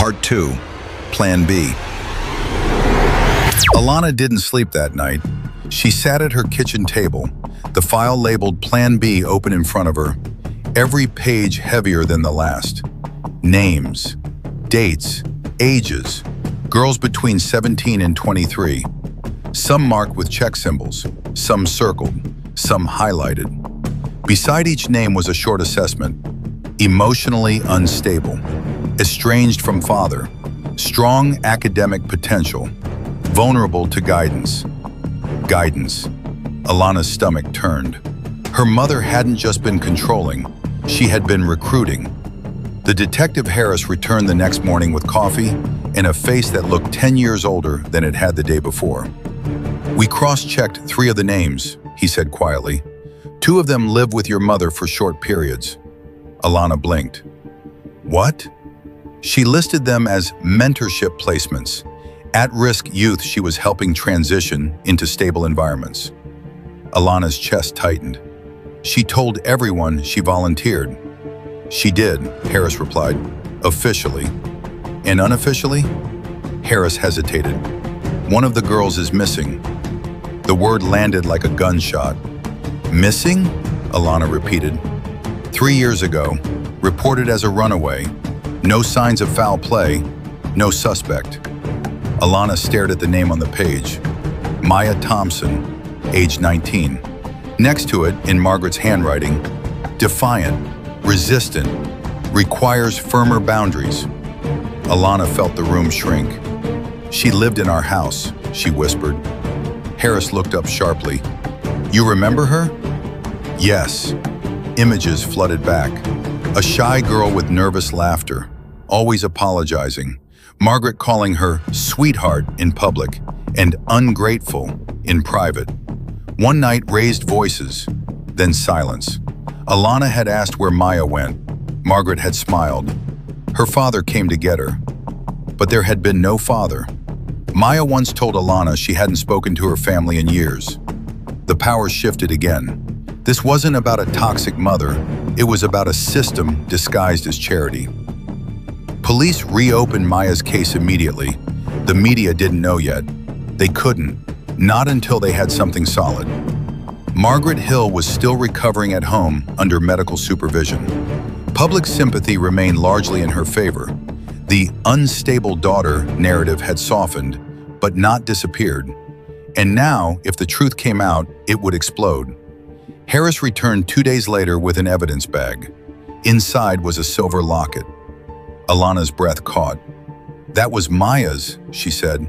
Part 2, Plan B. Alana didn't sleep that night. She sat at her kitchen table, the file labeled Plan B open in front of her, every page heavier than the last. Names, dates, ages, girls between 17 and 23. Some marked with check symbols, some circled, some highlighted. Beside each name was a short assessment: emotionally unstable, estranged from father, strong academic potential, vulnerable to guidance. Guidance. Alana's stomach turned. Her mother hadn't just been controlling, she had been recruiting. The Detective Harris returned the next morning with coffee and a face that looked 10 years older than it had the day before. "We cross-checked 3 of the names," he said quietly. "2 of them live with your mother for short periods." Alana blinked. What? She listed them as mentorship placements, at-risk youth she was helping transition into stable environments. Alana's chest tightened. She told everyone she volunteered. "She did," Harris replied, "officially." "And unofficially?" Harris hesitated. "One of the girls is missing." The word landed like a gunshot. "Missing?" Alana repeated. 3 years ago, reported as a runaway. No signs of foul play, no suspect. Alana stared at the name on the page. Maya Thompson, age 19. Next to it, in Margaret's handwriting, defiant, resistant, requires firmer boundaries. Alana felt the room shrink. "She lived in our house," she whispered. Harris looked up sharply. "You remember her?" "Yes." Images flooded back. A shy girl with nervous laughter, always apologizing. Margaret calling her sweetheart in public and ungrateful in private. One night, raised voices, then silence. Alana had asked where Maya went. Margaret had smiled. Her father came to get her. But there had been no father. Maya once told Alana she hadn't spoken to her family in years. The power shifted again. This wasn't about a toxic mother, it was about a system disguised as charity. Police reopened Maya's case immediately. The media didn't know yet. They couldn't, not until they had something solid. Margaret Hill was still recovering at home under medical supervision. Public sympathy remained largely in her favor. The unstable daughter narrative had softened, but not disappeared. And now, if the truth came out, it would explode. Harris returned 2 days later with an evidence bag. Inside was a silver locket. Alana's breath caught. "That was Maya's," she said.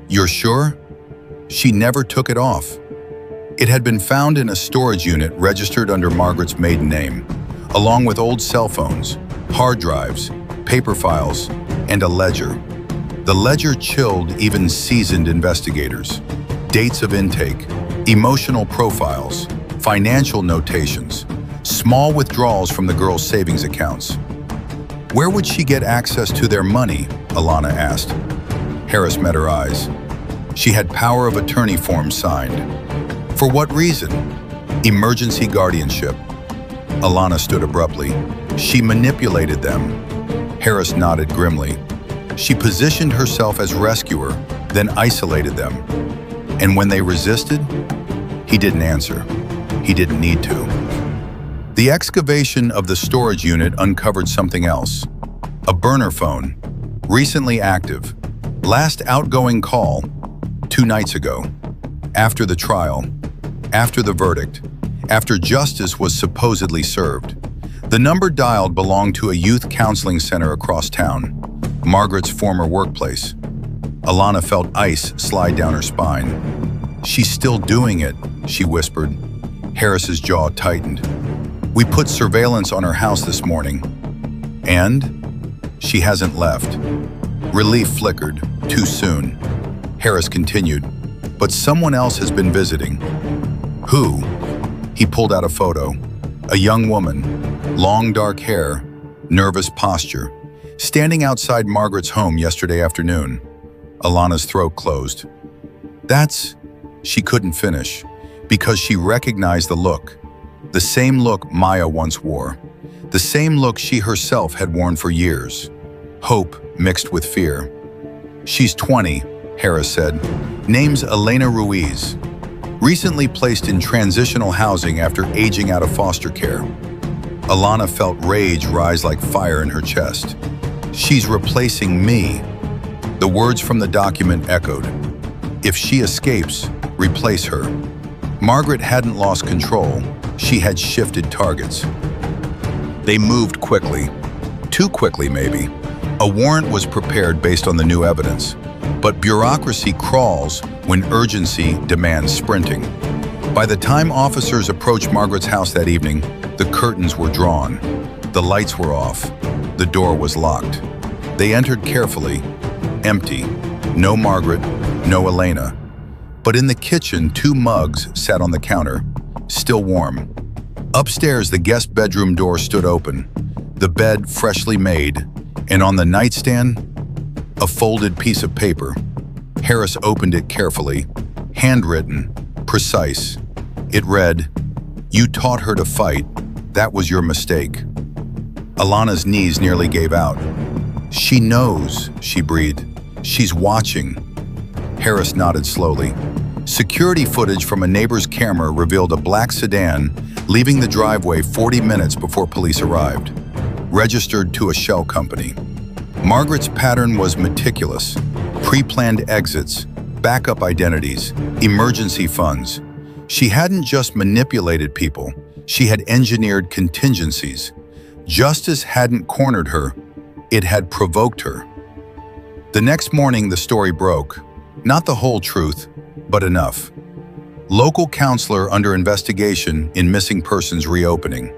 "You're sure?" She never took it off. It had been found in a storage unit registered under Margaret's maiden name, along with old cell phones, hard drives, paper files, and a ledger. The ledger chilled even seasoned investigators. Dates of intake, emotional profiles, financial notations, small withdrawals from the girls' savings accounts. Where would she get access to their money? Alana asked. Harris met her eyes. She had power of attorney forms signed. For what reason? Emergency guardianship. Alana stood abruptly. She manipulated them. Harris nodded grimly. She positioned herself as rescuer, then isolated them. And when they resisted, he didn't answer. He didn't need to. The excavation of the storage unit uncovered something else. A burner phone, recently active. Last outgoing call, 2 nights ago. After the trial, after the verdict, after justice was supposedly served. The number dialed belonged to a youth counseling center across town, Margaret's former workplace. Alana felt ice slide down her spine. "She's still doing it," she whispered. Harris's jaw tightened. "We put surveillance on her house this morning. And? She hasn't left." Relief flickered, too soon. Harris continued, "But someone else has been visiting." "Who?" He pulled out a photo. A young woman, long dark hair, nervous posture, standing outside Margaret's home yesterday afternoon. Alana's throat closed. "That's..." She couldn't finish, because she recognized the look. The same look Maya once wore. The same look she herself had worn for years. Hope mixed with fear. "She's 20, Harris said. "Name's Alana Ruiz. Recently placed in transitional housing after aging out of foster care." Alana felt rage rise like fire in her chest. "She's replacing me." The words from the document echoed. "If she escapes, replace her." Margaret hadn't lost control. She had shifted targets. They moved quickly. Too quickly, maybe. A warrant was prepared based on the new evidence. But bureaucracy crawls when urgency demands sprinting. By the time officers approached Margaret's house that evening, the curtains were drawn. The lights were off. The door was locked. They entered carefully. Empty. No Margaret, no Alana. But in the kitchen, 2 mugs sat on the counter, still warm. Upstairs, the guest bedroom door stood open, the bed freshly made, and on the nightstand, a folded piece of paper. Harris opened it carefully, handwritten, precise. It read, "You taught her to fight. That was your mistake." Alana's knees nearly gave out. "She knows," she breathed. "She's watching." Harris nodded slowly. Security footage from a neighbor's camera revealed a black sedan leaving the driveway 40 minutes before police arrived, registered to a shell company. Margaret's pattern was meticulous. Pre-planned exits, backup identities, emergency funds. She hadn't just manipulated people, she had engineered contingencies. Justice hadn't cornered her, it had provoked her. The next morning, the story broke. Not the whole truth, but enough. Local counselor under investigation in missing persons reopening.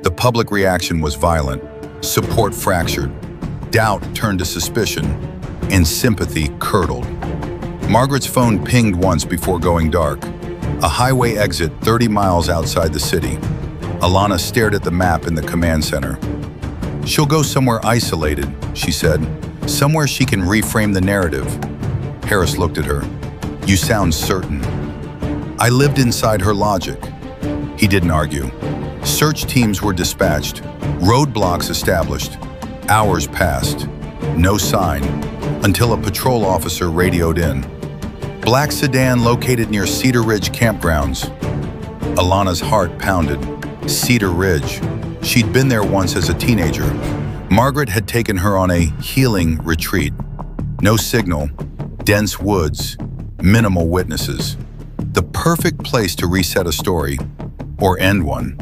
The public reaction was violent. Support fractured. Doubt turned to suspicion, and sympathy curdled. Margaret's phone pinged once before going dark. A highway exit 30 miles outside the city. Alana stared at the map in the command center. "She'll go somewhere isolated," she said. "Somewhere she can reframe the narrative." Harris looked at her. "You sound certain." "I lived inside her logic." He didn't argue. Search teams were dispatched. Roadblocks established. Hours passed. No sign, until a patrol officer radioed in. "Black sedan located near Cedar Ridge campgrounds." Alana's heart pounded. Cedar Ridge. She'd been there once as a teenager. Margaret had taken her on a healing retreat. No signal, dense woods, minimal witnesses. The perfect place to reset a story, or end one.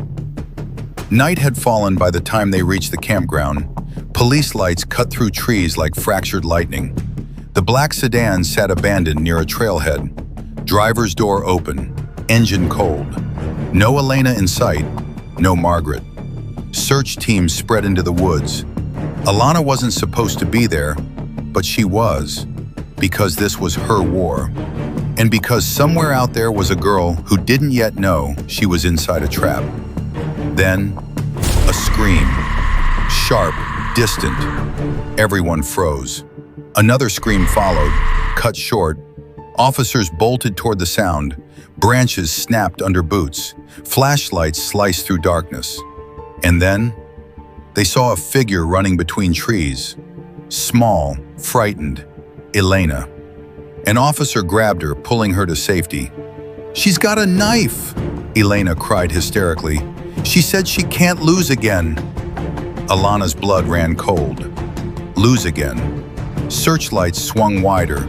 Night had fallen by the time they reached the campground. Police lights cut through trees like fractured lightning. The black sedan sat abandoned near a trailhead. Driver's door open, engine cold. No Alana in sight, no Margaret. Search teams spread into the woods. Alana wasn't supposed to be there, but she was, because this was her war. And because somewhere out there was a girl who didn't yet know she was inside a trap. Then, a scream. Sharp, distant. Everyone froze. Another scream followed, cut short. Officers bolted toward the sound. Branches snapped under boots. Flashlights sliced through darkness. And then, they saw a figure running between trees. Small, frightened. Alana. An officer grabbed her, pulling her to safety. "She's got a knife!" Alana cried hysterically. "She said she can't lose again." Alana's blood ran cold. Lose again. Searchlights swung wider,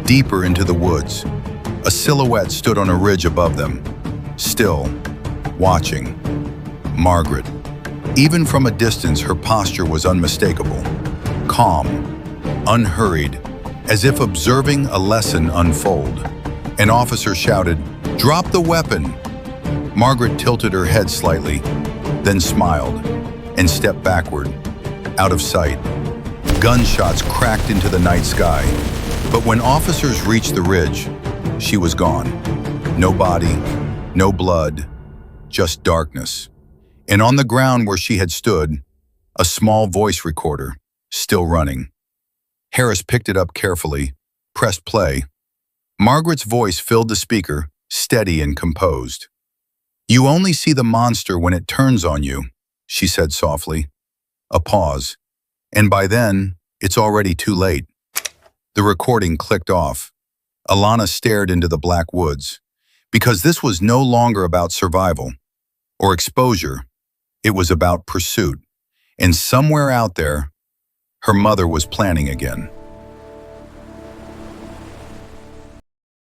deeper into the woods. A silhouette stood on a ridge above them. Still, watching. Margaret. Even from a distance, her posture was unmistakable. Calm, unhurried, as if observing a lesson unfold. An officer shouted, "Drop the weapon!" Margaret tilted her head slightly, then smiled, and stepped backward, out of sight. Gunshots cracked into the night sky, but when officers reached the ridge, she was gone. No body, no blood, just darkness. And on the ground where she had stood, a small voice recorder, still running. Harris picked it up carefully, pressed play. Margaret's voice filled the speaker, steady and composed. "You only see the monster when it turns on you," she said softly. A pause. "And by then, It's already too late. The recording clicked off. Alana stared into the black woods. Because this was no longer about survival or exposure, it was about pursuit. And somewhere out there, her mother was planning again.